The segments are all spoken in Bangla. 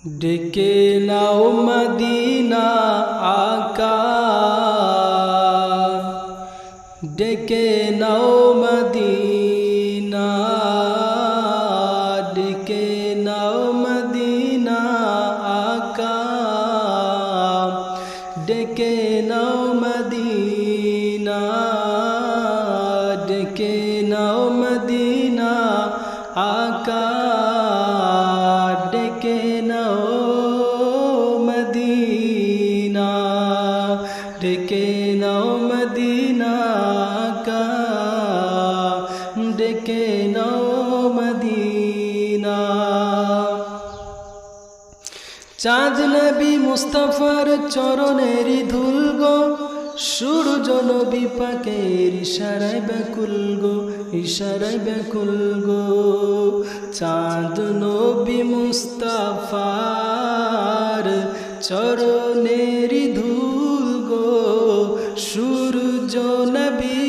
ডেকে নাও মদিনা আকা, ডেকে নাও মদিনা, ডেকে নাও মদিনা আকা, ডেকে নাও মদিনা, ডেকে নাও মদিনা আকা, ডেকে নাও মদিনা, ডেকে নাও মদিনা আকা, ডেকে নাও মদিনা। চাঁদ নবী মুস্তাফার চরণের ধুল গো, সূর্য নবী পাকের ইশারায় ব্যাকুল গো, ইশারায় ব্যাকুল গো। চাঁদ নবী মুস্তাফার চরণের ধুল গো, সূর্য নবী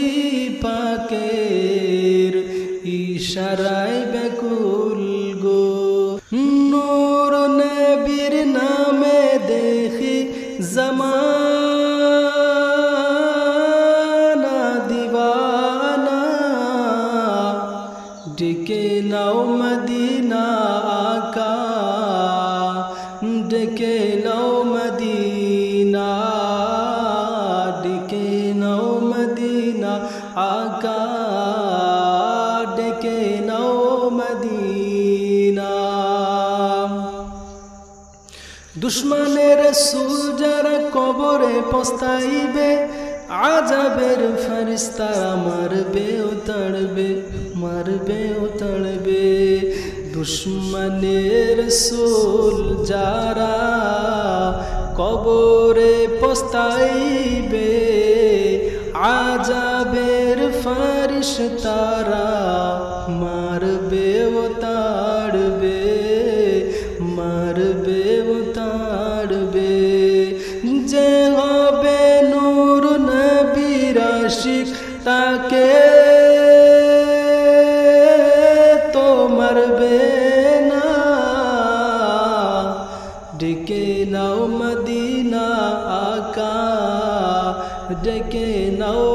পাকের ইশারায় ব্যাকুল গো। নূর নবীর নামে দেখি জামানা দিওয়ানা, ডেকে নাও মদিনা আকা, ডেকে নাও মদিনা, ডেকে নাও মদিনা আকা, ডেকে নাও মদিনা। দুশ্মনের রাসূল যারা কবরে পস্তাইবে, আযাবের ফেরেশতারা মারবে ও তাড়বে, মারবে ও তাড়বে। দুশ্মনের রাসূল যারা কবরে পস্তাইবে, আযাবের ফেরেশতারা মারবে ও তাড়বে, মারবে ও তাড়বে। যে হবে নূর নবীর আশিক, তাকে তো মারবে না। ডেকে নাও মদিনা আকা, ডেকে নাও